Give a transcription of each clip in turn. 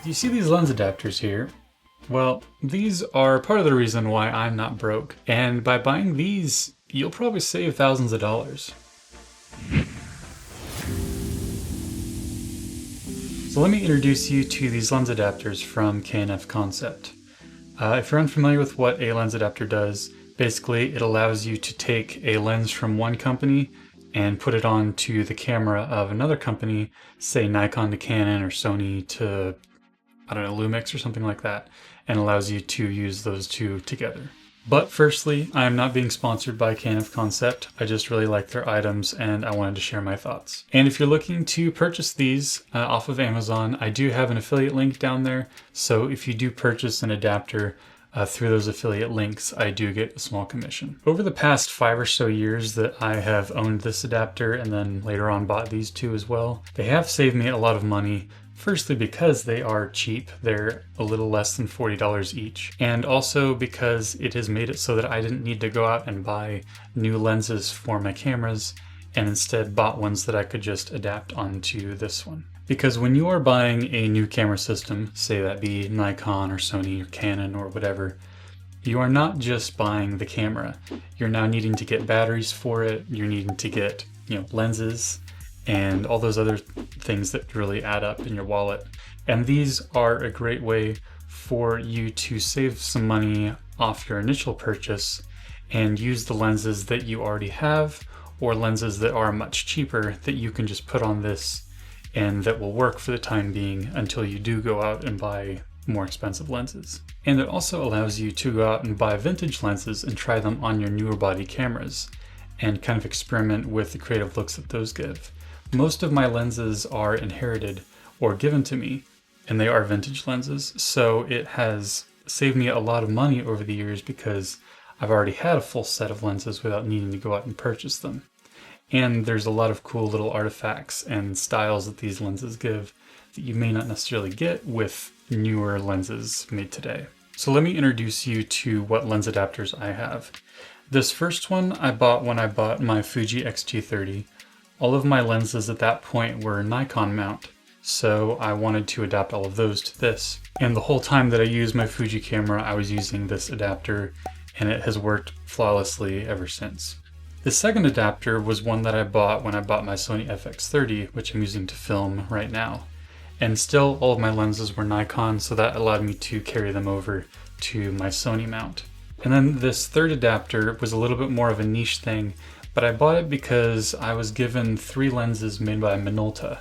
You see these lens adapters here? Well, these are part of the reason why I'm not broke. And by buying these, you'll probably save thousands of dollars. So let me introduce you to these lens adapters from K&F Concept. If you're unfamiliar with what a lens adapter does, basically it allows you to take a lens from one company and put it onto the camera of another company, say Nikon to Canon or Sony to, I don't know, Lumix or something like that, and allows you to use those two together. But firstly, I am not being sponsored by K&F Concept. I just really like their items and I wanted to share my thoughts. And if you're looking to purchase these off of Amazon, I do have an affiliate link down there. So if you do purchase an adapter through those affiliate links, I do get a small commission. Over the past 5 or so years that I have owned this adapter and then later on bought these two as well, they have saved me a lot of money. Firstly, because they are cheap, they're a little less than $40 each. And also because it has made it so that I didn't need to go out and buy new lenses for my cameras and instead bought ones that I could just adapt onto this one. Because when you are buying a new camera system, say that be Nikon or Sony or Canon or whatever, you are not just buying the camera. You're now needing to get batteries for it, you're needing to get, lenses, and all those other things that really add up in your wallet. And these are a great way for you to save some money off your initial purchase and use the lenses that you already have or lenses that are much cheaper that you can just put on this and that will work for the time being until you do go out and buy more expensive lenses. And it also allows you to go out and buy vintage lenses and try them on your newer body cameras and kind of experiment with the creative looks that those give. Most of my lenses are inherited or given to me, and they are vintage lenses, so it has saved me a lot of money over the years because I've already had a full set of lenses without needing to go out and purchase them. And there's a lot of cool little artifacts and styles that these lenses give that you may not necessarily get with newer lenses made today. So let me introduce you to what lens adapters I have. This first one I bought when I bought my Fuji X-T30. All of my lenses at that point were Nikon mount, so I wanted to adapt all of those to this. And the whole time that I used my Fuji camera, I was using this adapter, and it has worked flawlessly ever since. The second adapter was one that I bought when I bought my Sony FX30, which I'm using to film right now. And still, all of my lenses were Nikon, so that allowed me to carry them over to my Sony mount. And then this third adapter was a little bit more of a niche thing, but I bought it because I was given 3 lenses made by Minolta,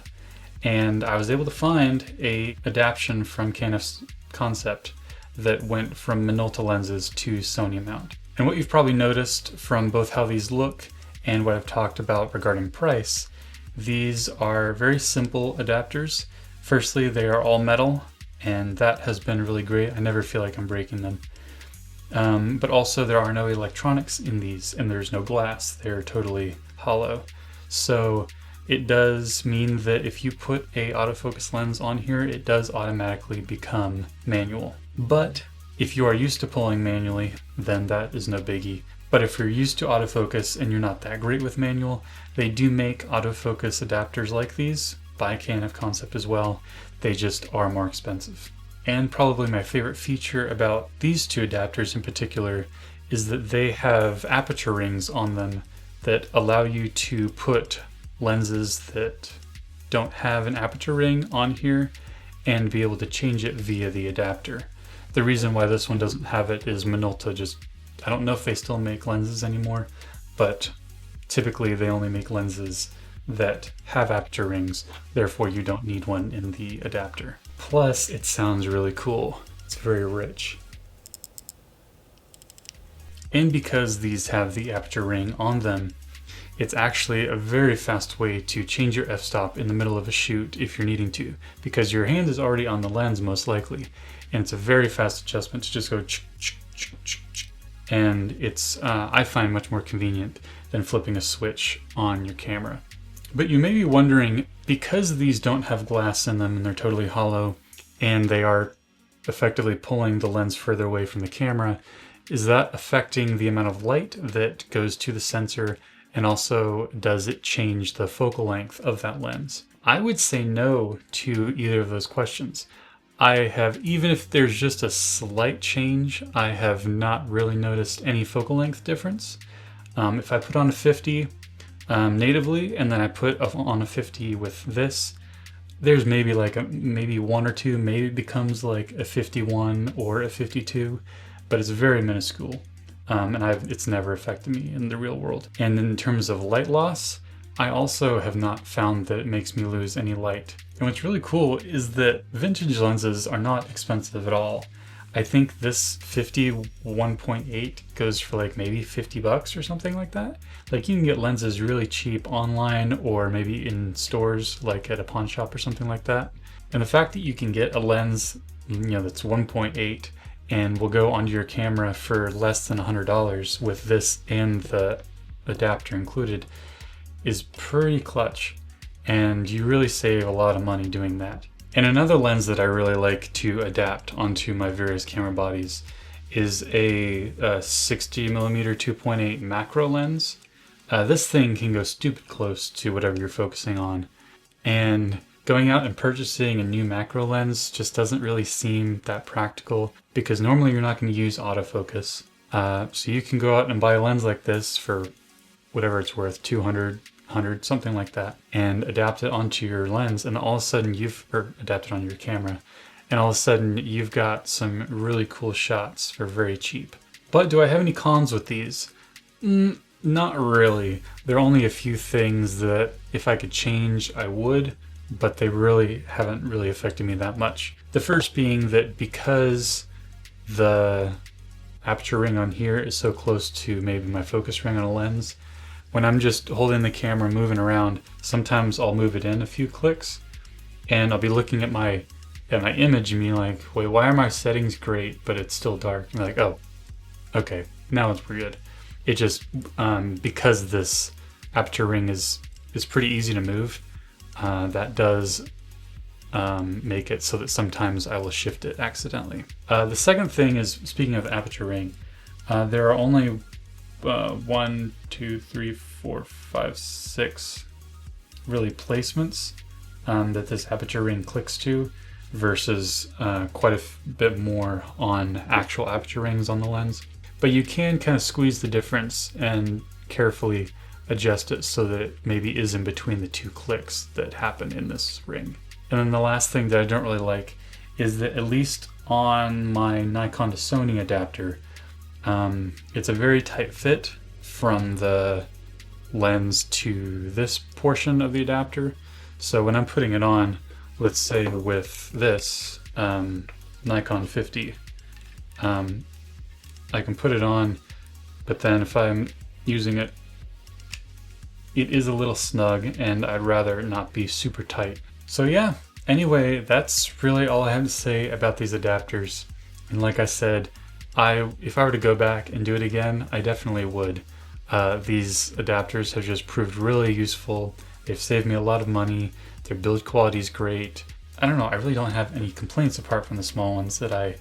and I was able to find a adaptation from K&F Concept that went from Minolta lenses to Sony mount. And what you've probably noticed from both how these look and what I've talked about regarding price, these are very simple adapters. Firstly, they are all metal, and that has been really great. I never feel like I'm breaking them. But also there are no electronics in these, and there's no glass. They're totally hollow. So it does mean that if you put a autofocus lens on here, it does automatically become manual. But if you are used to pulling manually, then that is no biggie. But if you're used to autofocus and you're not that great with manual, they do make autofocus adapters like these by K&F Concept as well. They just are more expensive. And probably my favorite feature about these two adapters in particular is that they have aperture rings on them that allow you to put lenses that don't have an aperture ring on here and be able to change it via the adapter. The reason why this one doesn't have it is Minolta just, I don't know if they still make lenses anymore, but typically they only make lenses that have aperture rings, therefore you don't need one in the adapter. Plus, it sounds really cool. It's very rich. And because these have the aperture ring on them, it's actually a very fast way to change your f-stop in the middle of a shoot if you're needing to, because your hand is already on the lens most likely, and it's a very fast adjustment to just go and it's, I find, much more convenient than flipping a switch on your camera. But you may be wondering, because these don't have glass in them and they're totally hollow, and they are effectively pulling the lens further away from the camera, is that affecting the amount of light that goes to the sensor, and also does it change the focal length of that lens? I would say no to either of those questions. I have, even if there's just a slight change, I have not really noticed any focal length difference. If I put on a 50 natively, and then I put on a 50 with this, there's maybe like maybe one or two, maybe it becomes like a 51 or a 52, but it's very minuscule. And it's never affected me in the real world. And in terms of light loss, I also have not found that it makes me lose any light. And what's really cool is that vintage lenses are not expensive at all. I think this 51.8 goes for like maybe 50 bucks or something like that. Like you can get lenses really cheap online or maybe in stores like at a pawn shop or something like that. And the fact that you can get a lens, that's 1.8 and will go onto your camera for less than $100 with this and the adapter included is pretty clutch, and you really save a lot of money doing that. And another lens that I really like to adapt onto my various camera bodies is a 60mm 2.8 macro lens. This thing can go stupid close to whatever you're focusing on, and going out and purchasing a new macro lens just doesn't really seem that practical because normally you're not going to use autofocus. So you can go out and buy a lens like this for whatever it's worth, 200, 100, something like that, and adapt it onto your lens, and all of a sudden adapt it on your camera, and all of a sudden you've got some really cool shots for very cheap. But do I have any cons with these? Not really. There are only a few things that if I could change, I would, but they really haven't really affected me that much. The first being that because the aperture ring on here is so close to maybe my focus ring on a lens, when I'm just holding the camera moving around, sometimes I'll move it in a few clicks and I'll be looking at my image and being like, wait, why are my settings great but it's still dark? And like, oh, okay, now it's pretty good. It just, because this aperture ring is pretty easy to move, that does make it so that sometimes I will shift it accidentally. The second thing is, speaking of aperture ring, there are only 1, 2, 3, 4, 5, 6 really placements that this aperture ring clicks to versus quite a bit more on actual aperture rings on the lens. But you can kind of squeeze the difference and carefully adjust it so that it maybe is in between the two clicks that happen in this ring. And then the last thing that I don't really like is that at least on my Nikon to Sony adapter, it's a very tight fit from the lens to this portion of the adapter. So when I'm putting it on, let's say with this Nikon 50, I can put it on, but then if I'm using it, it is a little snug and I'd rather it not be super tight. So yeah, anyway, that's really all I have to say about these adapters. And like I said, if I were to go back and do it again, I definitely would. These adapters have just proved really useful. They've saved me a lot of money. Their build quality is great. I don't know, I really don't have any complaints apart from the small ones that I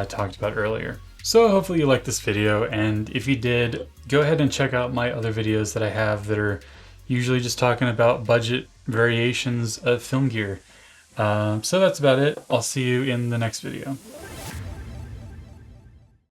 talked about earlier. So hopefully you liked this video, and if you did, go ahead and check out my other videos that I have that are usually just talking about budget variations of film gear. So that's about it. I'll see you in the next video.